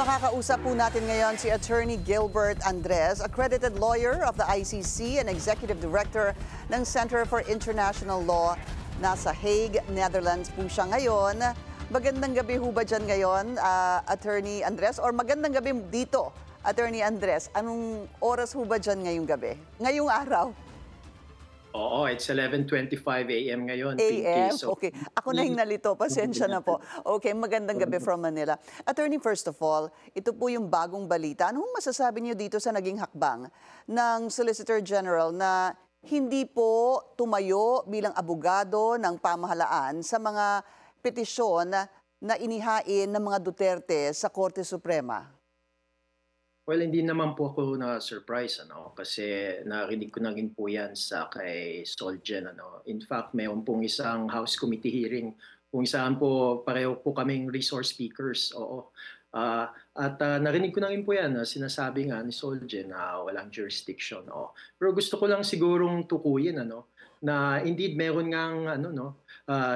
Makakausap po natin ngayon si Attorney Gilbert Andres, accredited lawyer of the ICC and Executive Director ng Center for International Law. Nasa Hague, Netherlands po siya ngayon. Magandang gabi ho ba dyan ngayon, Attorney Andres? Or magandang gabi dito, Attorney Andres. Anong oras ho ba dyan ngayong gabi? Ngayong araw? Oo, it's 11:25 a.m. ngayon, AM? Pinky. So, Okay. Ako na yung nalito. Pasensya na po. Okay, magandang gabi from Manila. Attorney, first of all, ito po yung bagong balita. Anong masasabi niyo dito sa naging hakbang ng Solicitor General na hindi po tumayo bilang abogado ng pamahalaan sa mga petisyon na inihain ng mga Duterte sa Korte Suprema? well, hindi naman po ako na-surprise, kasi narinig ko na rin po yan sa kay Solgen. In fact, mayroon pong isang House Committee hearing kung saan po pareho po kaming resource speakers. Oo. Narinig ko na rin po yan na sinasabi nga ni Solgen na walang jurisdiction. Oo. Pero gusto ko lang sigurong tukuyin na indeed meron ngang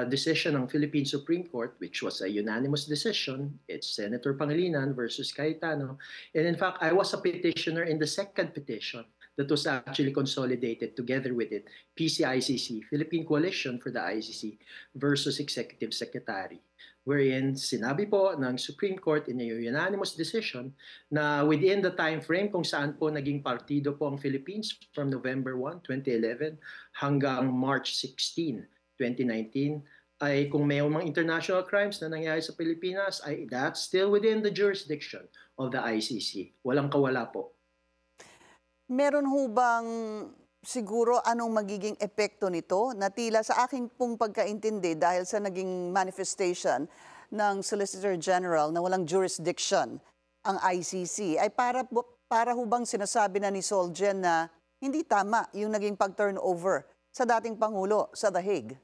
decision ng Philippine Supreme Court, which was a unanimous decision. It's Senator Pangilinan versus Cayetano. And in fact, I was a petitioner in the second petition that was actually consolidated together with it, PCICC, Philippine Coalition for the ICC versus Executive Secretary, wherein sinabi po ng Supreme Court in a unanimous decision na within the time frame kung saan po naging partido po ang Philippines from November 1, 2011 hanggang March 16, 2019, ay kung may mga international crimes na nangyari sa Pilipinas, ay that's still within the jurisdiction of the ICC. Walang kawala po. Meron ho bang siguro anong magiging epekto nito na tila sa aking pong pagkaintindi dahil sa naging manifestation ng Solicitor General na walang jurisdiction ang ICC ay para ho bang sinasabi na ni Solgen na hindi tama yung naging pag-turnover sa dating Pangulo sa The Hague?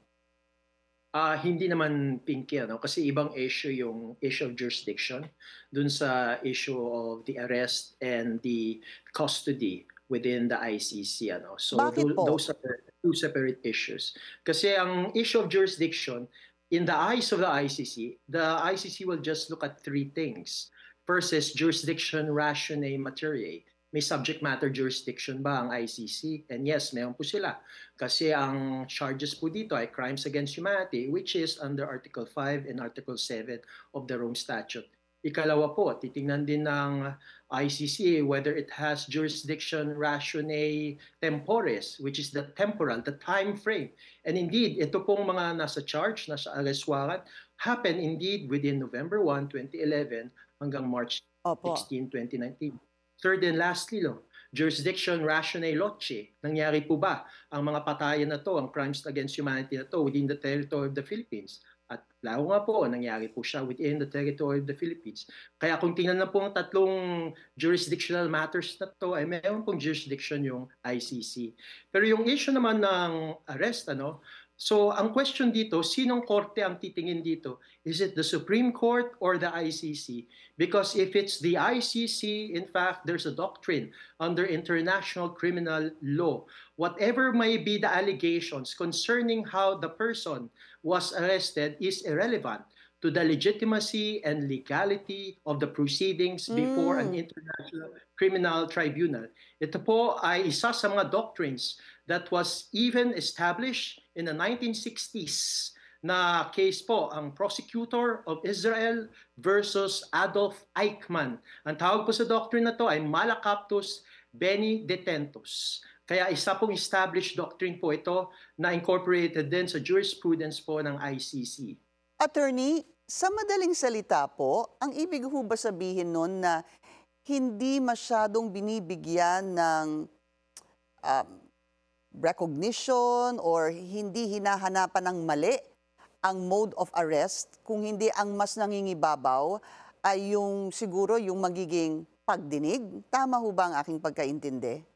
Hindi naman, Pinky, kasi ibang issue yung issue of jurisdiction dun sa issue of the arrest and the custody within the ICC. So Bakit po? those are two separate issues. Kasi ang issue of jurisdiction, in the eyes of the ICC will just look at three things. First is jurisdiction rationale materiae. May subject matter jurisdiction ba ang ICC? And yes, meron po sila. Kasi ang charges po dito ay crimes against humanity, which is under Article 5 and Article 7 of the Rome Statute. Ikalawa po, titingnan din ng ICC whether it has jurisdiction rationale temporis, which is the temporal, the time frame. And indeed, ito pong mga nasa charge, nasa arrest warrant, happened indeed within November 1, 2011 hanggang March 16, 2019. Third and lastly, jurisdiction rationale loci. Nangyari po ba ang mga patayan na to, ang crimes against humanity na to within the territory of the Philippines? At lalo nga po, nangyari po siya within the territory of the Philippines. Kaya kung tingnan na po ang tatlong jurisdictional matters na to, ay mayroon pong jurisdiction yung ICC. Pero yung issue naman ng arrest, so ang question dito, sinong korte ang titingin dito? Is it the Supreme Court or the ICC? Because if it's the ICC, in fact, there's a doctrine under international criminal law. Whatever may be the allegations concerning how the person was arrested is irrelevant to the legitimacy and legality of the proceedings before an international criminal tribunal. Ito po ay isa sa mga doctrines that was even established in the 1960s na case po, ang prosecutor of Israel versus Adolf Eichmann. Ang tawag po sa doctrine na to ay Malacaptus Beni Detentus. Kaya isa pong established doctrine po ito na incorporated din sa jurisprudence po ng ICC. Attorney, sa madaling salita po, ang ibig ho ba sabihin nun na hindi masyadong binibigyan ng recognition or hindi hinahanapan ng mali ang mode of arrest, kung hindi ang mas nangingibabaw ay yung siguro yung magiging pagdinig? Tama ho ba ang aking pagkaintindi?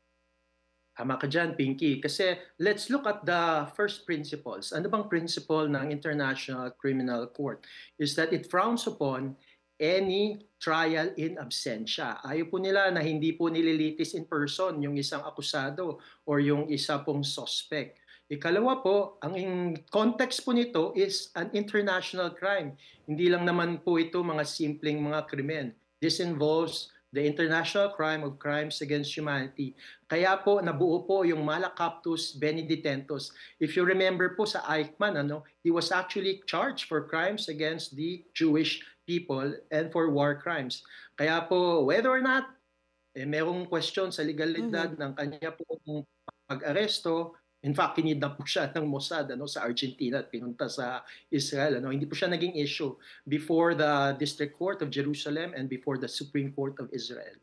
Tama ka dyan, Pinky. Kasi let's look at the first principles. Ano bang principle ng International Criminal Court? Is that it frowns upon any trial in absentia. Ayaw po nila na hindi po nililitis in person yung isang akusado or yung isa pong suspect. Ikalawa po, ang context po nito is an international crime. Hindi lang naman po ito mga simpleng mga krimen. This involves the international crime of crimes against humanity. Kaya po nabuo po yung Malacaptus Benedictentus. If you remember po sa Eichmann, he was actually charged for crimes against the Jewish people and for war crimes. Kaya po, whether or not merong question sa legalidad ng kanya pong pag-aresto. In fact, kinidnap po siya ng Mossad sa Argentina at pinunta sa Israel. Hindi po siya naging issue before the District Court of Jerusalem and before the Supreme Court of Israel.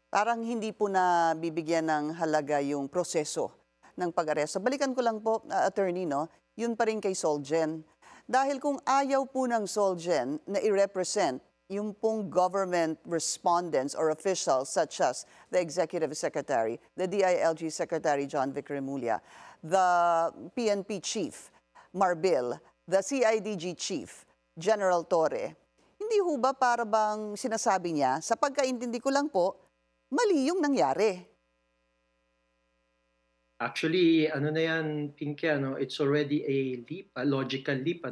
Parang hindi po na bibigyan ng halaga yung proseso ng pag-aresto. Balikan ko lang po, attorney, yun pa rin kay Solgen. Dahil kung ayaw po ng Solgen na i-represent yung pong government respondents or officials such as the Executive Secretary, the DILG Secretary John Vic Remulla, the PNP Chief Marbil, the CIDG Chief General Torre, hindi ho ba para bang sinasabi niya, sa pagkaintindi ko lang po, mali yung nangyari? Actually, ano na yan, Pinky, it's already a leap, a logical leap.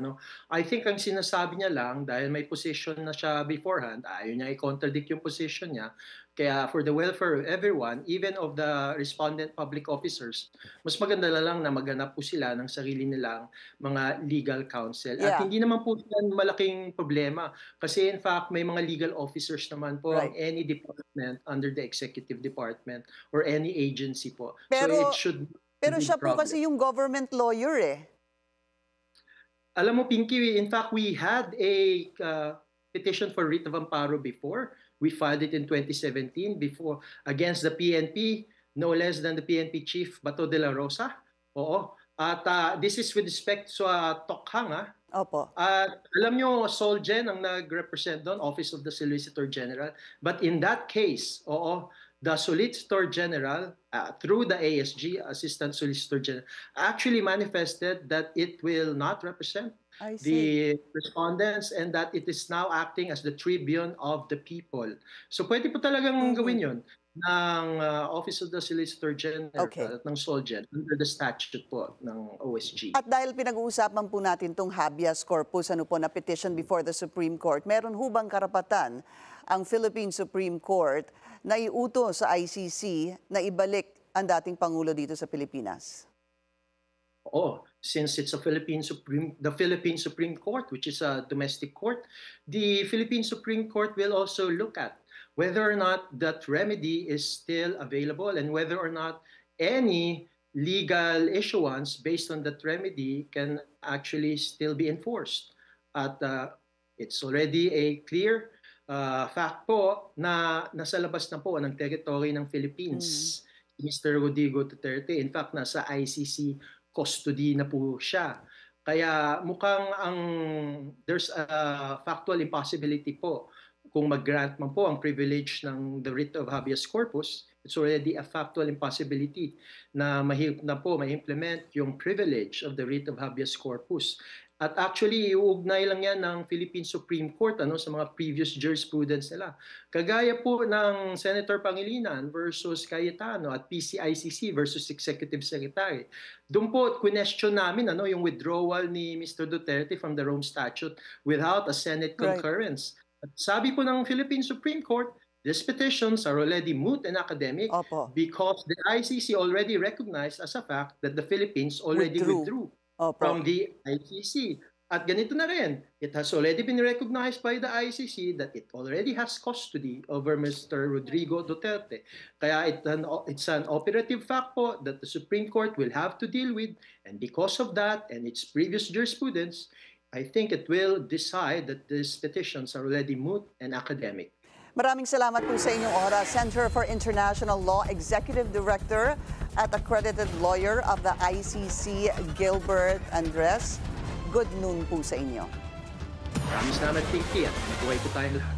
I think ang sinasabi niya lang, dahil may position na siya beforehand, ayaw niya i-contradict yung position niya. Kaya for the welfare of everyone, even of the respondent public officers, mas maganda na lang na maghanap po sila ng sarili nilang mga legal counsel. Yeah. At hindi naman po yan malaking problema. Kasi in fact, may mga legal officers naman po Right. ang any department under the executive department or any agency po. Pero- so it should Pero big siya po problem. kasi yung government lawyer eh. Alam mo, Pinky, in fact, we had a petition for writ of amparo before. We filed it in 2017 before against the PNP, no less than the PNP Chief Bato de la Rosa. Oo. At this is with respect sa Tokhang. Opo. Alam nyo, Solgen ang nag-represent doon, Office of the Solicitor General. But in that case, the Solicitor General, through the ASG, Assistant Solicitor General, actually manifested that it will not represent I see. the respondents and that it is now acting as the tribune of the people. So pwede po talagang gawin yun ng Office of the Solicitor General Okay. at ng Solgen under the statute po ng OSG. At dahil pinag-uusapan po natin itong habeas corpus na petition before the Supreme Court, meron hubang karapatan ang Philippine Supreme Court na iutos sa ICC na ibalik ang dating Pangulo dito sa Pilipinas? Since it's the Philippine Supreme Court, which is a domestic court, the Philippine Supreme Court will also look at whether or not that remedy is still available and whether or not any legal issuance based on that remedy can actually still be enforced. At it's already a clear fact po na nasa labas na po ng territory ng Philippines. Mr. Rodrigo Duterte, in fact, nasa ICC custody na po siya. Kaya mukhang there's a factual impossibility po kung mag-grant man po ang privilege ng the writ of habeas corpus. It's already a factual impossibility na mahirap na po ma-implement yung privilege of the writ of habeas corpus. At actually, iuugnay lang yan ng Philippine Supreme Court sa mga previous jurisprudence nila. Kagaya po ng Senator Pangilinan versus Cayetano at PCICC versus Executive Secretary. Doon po, question namin yung withdrawal ni Mr. Duterte from the Rome Statute without a Senate concurrence. At sabi po ng Philippine Supreme Court, these petitions are already moot and academic because the ICC already recognized as a fact that the Philippines already withdrew from the ICC. At ganito na rin, it has already been recognized by the ICC that it already has custody over Mr. Rodrigo Duterte. Kaya it's an operative fact po that the Supreme Court will have to deal with, and because of that and its previous jurisprudence, I think it will decide that these petitions are already moot and academic. Maraming salamat po sa inyong oras. Center for International Law Executive Director at Accredited Lawyer of the ICC, Gilbert Andres. Good noon po sa inyo. Maraming salamat, Pinky, at mabuhay po tayong lahat.